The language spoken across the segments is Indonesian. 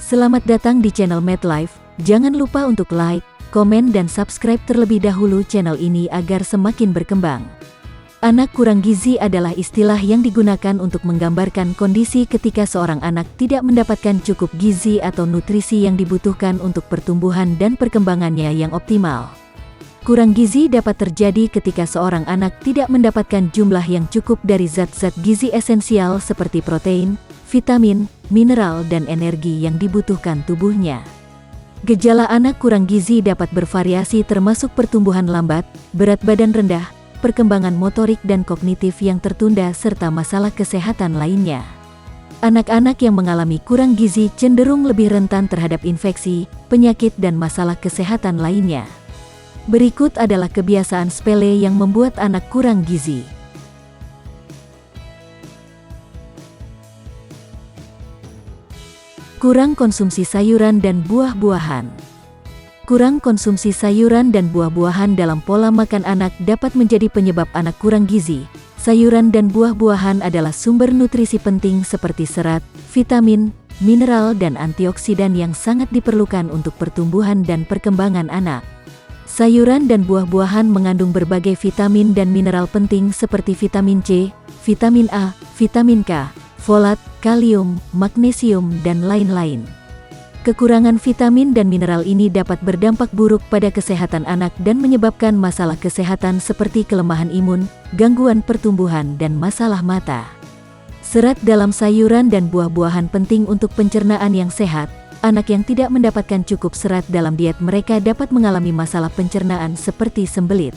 Selamat datang di channel MedLife. Jangan lupa untuk like, komen dan subscribe terlebih dahulu channel ini agar semakin berkembang. Anak kurang gizi adalah istilah yang digunakan untuk menggambarkan kondisi ketika seorang anak tidak mendapatkan cukup gizi atau nutrisi yang dibutuhkan untuk pertumbuhan dan perkembangannya yang optimal. Kurang gizi dapat terjadi ketika seorang anak tidak mendapatkan jumlah yang cukup dari zat-zat gizi esensial seperti protein, vitamin, mineral dan energi yang dibutuhkan tubuhnya. Gejala anak kurang gizi dapat bervariasi termasuk pertumbuhan lambat, berat badan rendah, perkembangan motorik dan kognitif yang tertunda serta masalah kesehatan lainnya. Anak-anak yang mengalami kurang gizi cenderung lebih rentan terhadap infeksi, penyakit dan masalah kesehatan lainnya. Berikut adalah kebiasaan sepele yang membuat anak kurang gizi. Kurang konsumsi sayuran dan buah-buahan. Kurang konsumsi sayuran dan buah-buahan dalam pola makan anak dapat menjadi penyebab anak kurang gizi. Sayuran dan buah-buahan adalah sumber nutrisi penting seperti serat, vitamin, mineral dan antioksidan yang sangat diperlukan untuk pertumbuhan dan perkembangan anak. Sayuran dan buah-buahan mengandung berbagai vitamin dan mineral penting seperti vitamin C, vitamin A, vitamin K, folat, kalium, magnesium, dan lain-lain. Kekurangan vitamin dan mineral ini dapat berdampak buruk pada kesehatan anak dan menyebabkan masalah kesehatan seperti kelemahan imun, gangguan pertumbuhan, dan masalah mata. Serat dalam sayuran dan buah-buahan penting untuk pencernaan yang sehat. Anak yang tidak mendapatkan cukup serat dalam diet mereka dapat mengalami masalah pencernaan seperti sembelit.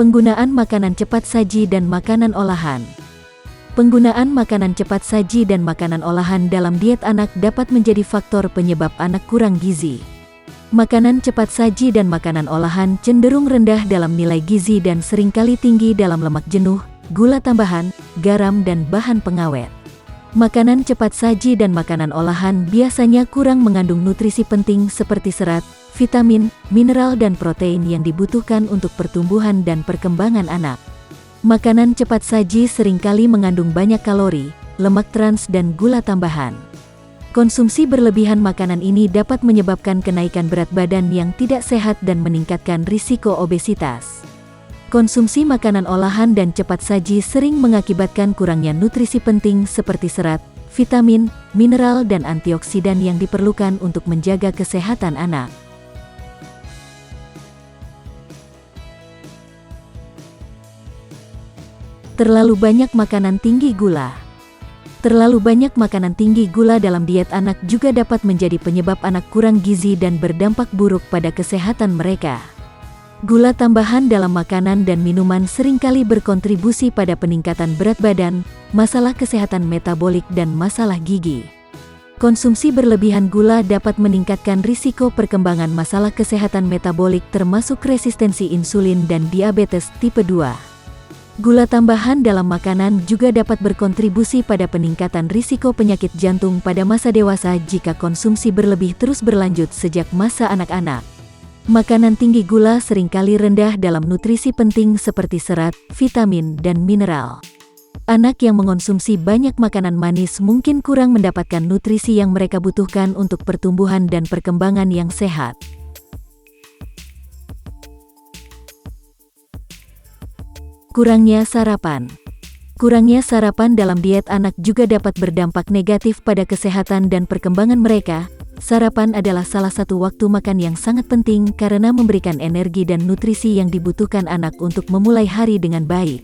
Penggunaan makanan cepat saji dan makanan olahan. Penggunaan makanan cepat saji dan makanan olahan dalam diet anak dapat menjadi faktor penyebab anak kurang gizi. Makanan cepat saji dan makanan olahan cenderung rendah dalam nilai gizi dan seringkali tinggi dalam lemak jenuh, gula tambahan, garam dan bahan pengawet. Makanan cepat saji dan makanan olahan biasanya kurang mengandung nutrisi penting seperti serat, vitamin, mineral dan protein yang dibutuhkan untuk pertumbuhan dan perkembangan anak. Makanan cepat saji seringkali mengandung banyak kalori, lemak trans dan gula tambahan. Konsumsi berlebihan makanan ini dapat menyebabkan kenaikan berat badan yang tidak sehat dan meningkatkan risiko obesitas. Konsumsi makanan olahan dan cepat saji sering mengakibatkan kurangnya nutrisi penting seperti serat, vitamin, mineral dan antioksidan yang diperlukan untuk menjaga kesehatan anak. Terlalu banyak makanan tinggi gula. Terlalu banyak makanan tinggi gula dalam diet anak juga dapat menjadi penyebab anak kurang gizi dan berdampak buruk pada kesehatan mereka. Gula tambahan dalam makanan dan minuman seringkali berkontribusi pada peningkatan berat badan, masalah kesehatan metabolik dan masalah gigi. Konsumsi berlebihan gula dapat meningkatkan risiko perkembangan masalah kesehatan metabolik termasuk resistensi insulin dan diabetes tipe 2. Gula tambahan dalam makanan juga dapat berkontribusi pada peningkatan risiko penyakit jantung pada masa dewasa jika konsumsi berlebih terus berlanjut sejak masa anak-anak. Makanan tinggi gula seringkali rendah dalam nutrisi penting seperti serat, vitamin, dan mineral. Anak yang mengonsumsi banyak makanan manis mungkin kurang mendapatkan nutrisi yang mereka butuhkan untuk pertumbuhan dan perkembangan yang sehat. Kurangnya sarapan. Kurangnya sarapan dalam diet anak juga dapat berdampak negatif pada kesehatan dan perkembangan mereka. Sarapan adalah salah satu waktu makan yang sangat penting karena memberikan energi dan nutrisi yang dibutuhkan anak untuk memulai hari dengan baik.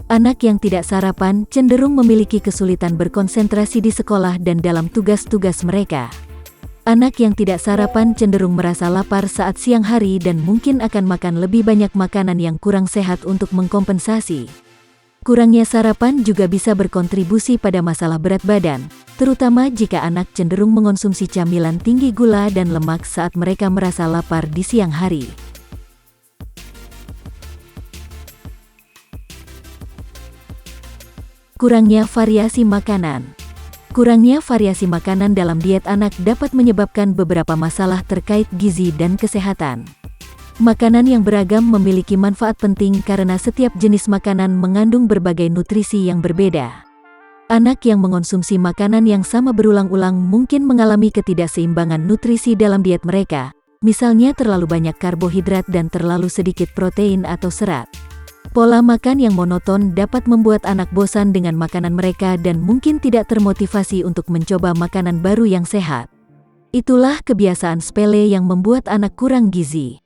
Anak yang tidak sarapan cenderung memiliki kesulitan berkonsentrasi di sekolah dan dalam tugas-tugas mereka. Anak yang tidak sarapan cenderung merasa lapar saat siang hari dan mungkin akan makan lebih banyak makanan yang kurang sehat untuk mengkompensasi. Kurangnya sarapan juga bisa berkontribusi pada masalah berat badan, terutama jika anak cenderung mengonsumsi camilan tinggi gula dan lemak saat mereka merasa lapar di siang hari. Kurangnya variasi makanan. Kurangnya variasi makanan dalam diet anak dapat menyebabkan beberapa masalah terkait gizi dan kesehatan. Makanan yang beragam memiliki manfaat penting karena setiap jenis makanan mengandung berbagai nutrisi yang berbeda. Anak yang mengonsumsi makanan yang sama berulang-ulang mungkin mengalami ketidakseimbangan nutrisi dalam diet mereka, misalnya terlalu banyak karbohidrat dan terlalu sedikit protein atau serat. Pola makan yang monoton dapat membuat anak bosan dengan makanan mereka dan mungkin tidak termotivasi untuk mencoba makanan baru yang sehat. Itulah kebiasaan sepele yang membuat anak kurang gizi.